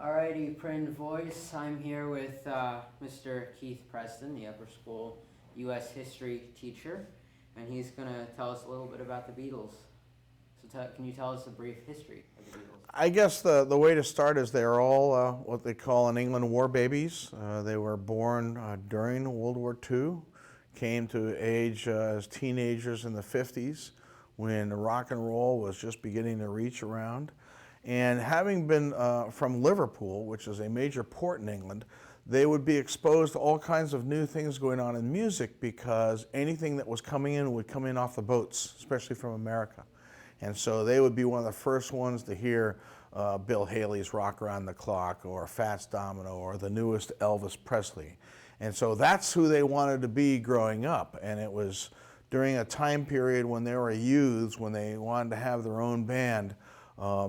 Alrighty, Print Voice. I'm here with Mr. Keith Preston, the Upper School U.S. history teacher, and he's going to tell us a little bit about the Beatles. So can you tell us a brief history of the Beatles? I guess the way to start is they're all what they call in England war babies. They were born during World War II, came to age as teenagers in the 50s when rock and roll was just beginning to reach around. And having been from Liverpool, which is a major port in England, they would be exposed to all kinds of new things going on in music because anything that was coming in would come in off the boats, especially from America. And so they would be one of the first ones to hear Bill Haley's Rock Around the Clock or Fats Domino or the newest Elvis Presley. And so that's who they wanted to be growing up. And it was during a time period when they were youths, when they wanted to have their own band.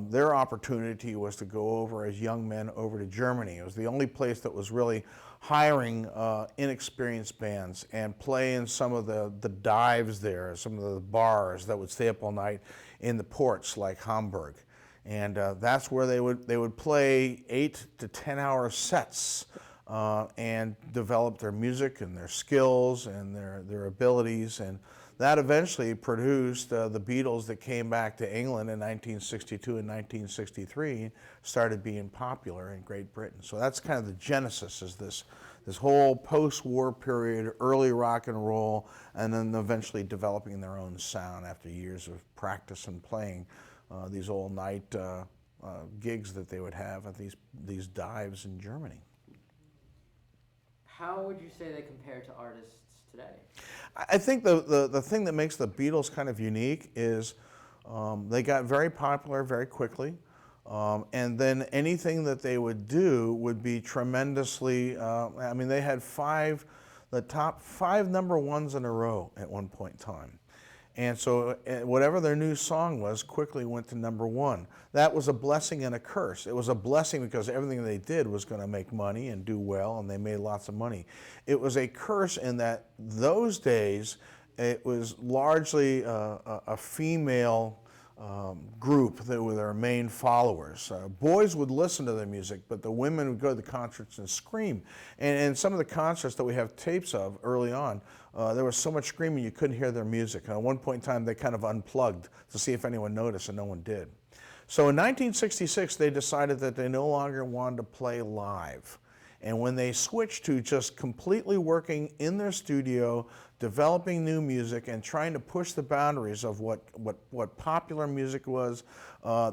Their opportunity was to go over as young men over to Germany. It was the only place that was really hiring inexperienced bands and play in some of the dives there, some of the bars that would stay up all night in the ports like Hamburg. And that's where they would play 8 to 10 hour sets and develop their music and their skills and their abilities. And that eventually produced the Beatles that came back to England in 1962 and 1963, started being popular in Great Britain. So that's kind of the genesis, is this whole post-war period, early rock and roll, and then eventually developing their own sound after years of practice and playing these all-night gigs that they would have at these dives in Germany. How would you say they compare to artists today? I think the thing that makes the Beatles kind of unique is they got very popular very quickly, and then anything that they would do would be tremendously, I mean, they had the top 5 number ones in a row at one point in time. And so whatever their new song was quickly went to number 1. That was a blessing and a curse. It was a blessing because everything they did was going to make money and do well, and they made lots of money. It was a curse in that those days it was largely a female group that were their main followers. Boys would listen to their music, but the women would go to the concerts and scream. And some of the concerts that we have tapes of early on, there was so much screaming you couldn't hear their music. And at one point in time, they kind of unplugged to see if anyone noticed, and no one did. So in 1966, they decided that they no longer wanted to play live. And when they switched to just completely working in their studio, developing new music and trying to push the boundaries of what popular music was,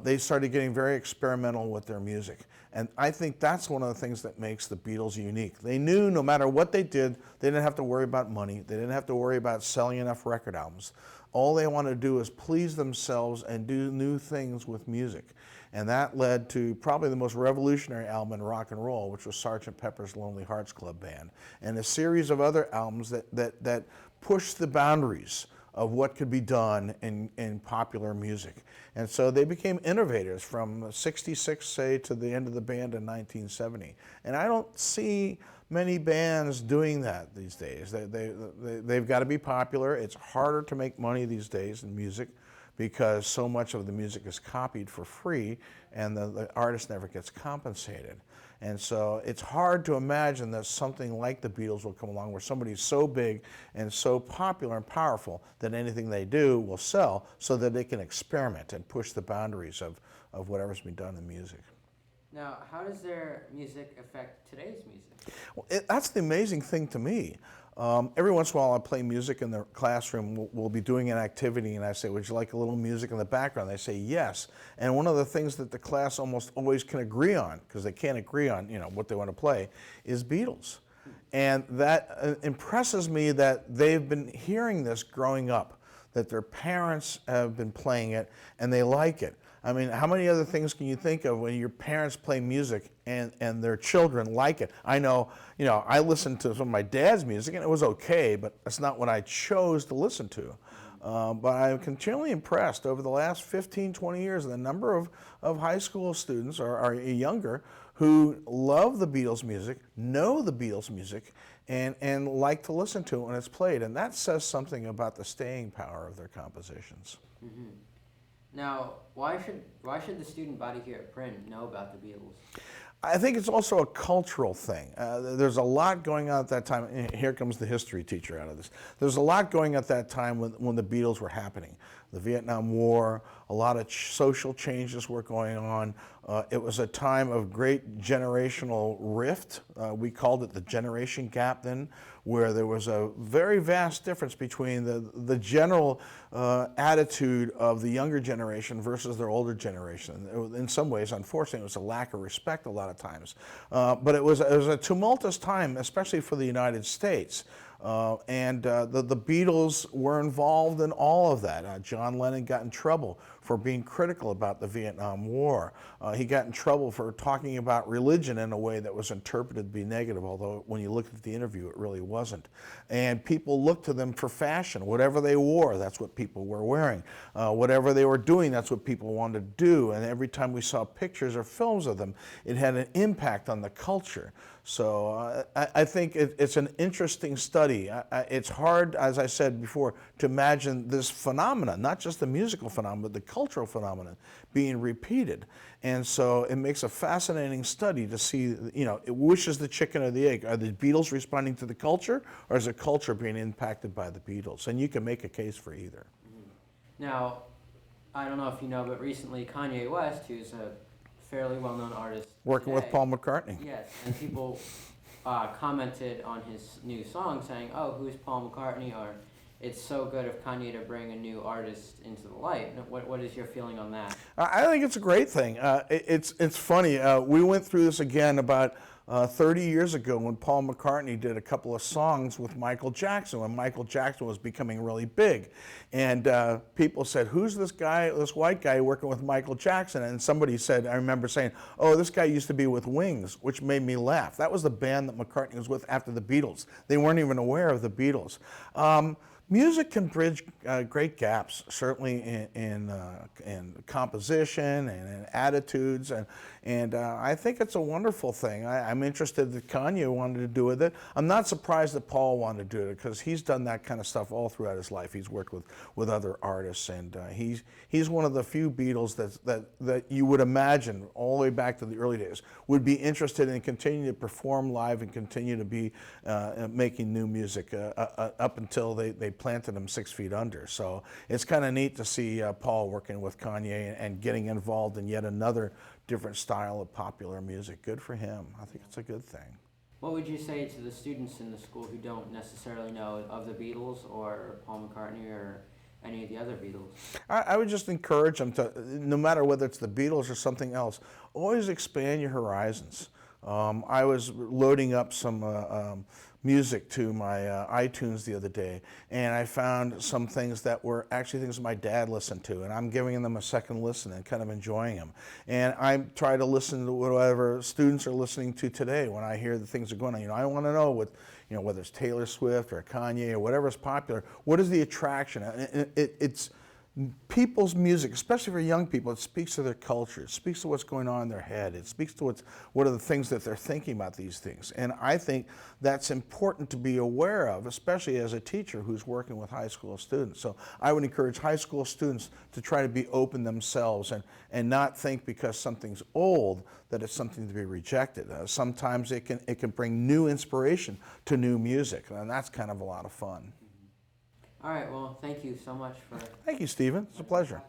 they started getting very experimental with their music. And I think that's one of the things that makes the Beatles unique. They knew no matter what they did, they didn't have to worry about money. They didn't have to worry about selling enough record albums. All they wanted to do is please themselves and do new things with music. And that led to probably the most revolutionary album in rock and roll, which was Sgt. Pepper's Lonely Hearts Club Band, and a series of other albums that pushed the boundaries of what could be done in popular music. And so they became innovators from 66, say, to the end of the band in 1970. And I don't see many bands doing that these days. They've got to be popular. It's harder to make money these days in music because so much of the music is copied for free and the artist never gets compensated. And so it's hard to imagine that something like the Beatles will come along where somebody's so big and so popular and powerful that anything they do will sell so that they can experiment and push the boundaries of whatever's been done in music. Now, how does their music affect today's music? Well, that's the amazing thing to me. Every once in a while I play music in the classroom. We'll be doing an activity and I say, would you like a little music in the background? They say yes. And one of the things that the class almost always can agree on, because they can't agree on what they want to play, is Beatles. And that impresses me that they've been hearing this growing up, that their parents have been playing it and they like it. I mean, how many other things can you think of when your parents play music and their children like it? I know, I listened to some of my dad's music and it was okay, but that's not what I chose to listen to. But I'm continually impressed over the last 15, 20 years, the number of high school students or younger who love the Beatles music, know the Beatles music, and like to listen to it when it's played. And that says something about the staying power of their compositions. Mm-hmm. Now, why should the student body here at Print know about the Beatles? I think it's also a cultural thing. There's a lot going on at that time. And here comes the history teacher out of this. There's a lot going at that time when the Beatles were happening. The Vietnam War, a lot of social changes were going on. It was a time of great generational rift. We called it the generation gap then, where there was a very vast difference between the general attitude of the younger generation versus their older generation. In some ways, unfortunately, it was a lack of respect a lot of times. But it was a tumultuous time, especially for the United States. The Beatles were involved in all of that. John Lennon got in trouble for being critical about the Vietnam War. He got in trouble for talking about religion in a way that was interpreted to be negative, although when you looked at the interview, it really wasn't. And people looked to them for fashion. Whatever they wore, that's what people were wearing. Whatever they were doing, that's what people wanted to do. And every time we saw pictures or films of them, it had an impact on the culture. So I think it's an interesting study. It's hard, as I said before, to imagine this phenomenon, not just the musical phenomenon, but the cultural phenomenon being repeated. And so it makes a fascinating study to see, which is the chicken or the egg? Are the Beatles responding to the culture, or is the culture being impacted by the Beatles? And you can make a case for either. Now, I don't know if you know, but recently Kanye West, who's a fairly well-known artist Working today, with Paul McCartney. Yes, and people commented on his new song saying, "Oh, who's Paul McCartney?" or "It's so good of Kanye to bring a new artist into the light." What is your feeling on that? I think it's a great thing. It's funny. We went through this again about 30 years ago when Paul McCartney did a couple of songs with Michael Jackson when Michael Jackson was becoming really big. And people said, who's this guy, this white guy working with Michael Jackson? And somebody said, I remember saying, oh, this guy used to be with Wings, which made me laugh. That was the band that McCartney was with after the Beatles. They weren't even aware of the Beatles. Music can bridge great gaps, certainly in composition and in attitudes, and I think it's a wonderful thing. I'm interested that Kanye wanted to do with it. I'm not surprised that Paul wanted to do it because he's done that kind of stuff all throughout his life. He's worked with other artists, and he's one of the few Beatles that you would imagine all the way back to the early days would be interested in continuing to perform live and continue to be making new music up until they planted him 6 feet under. So it's kind of neat to see Paul working with Kanye and getting involved in yet another different style of popular music. Good for him. I think it's a good thing. What would you say to the students in the school who don't necessarily know of the Beatles or Paul McCartney or any of the other Beatles? I would just encourage them to, no matter whether it's the Beatles or something else, always expand your horizons. I was loading up some music to my iTunes the other day, and I found some things that were actually things my dad listened to, and I'm giving them a second listen and kind of enjoying them. And I try to listen to whatever students are listening to today when I hear the things that are going on. I want to know whether it's Taylor Swift or Kanye or whatever's popular, what is the attraction? It's people's music, especially for young people, it speaks to their culture. It speaks to what's going on in their head. It speaks to what are the things that they're thinking about these things. And I think that's important to be aware of, especially as a teacher who's working with high school students. So I would encourage high school students to try to be open themselves and not think because something's old that it's something to be rejected. Sometimes it can bring new inspiration to new music, and that's kind of a lot of fun. All right, well, thank you so much for... Thank you, Stephen. It's a pleasure.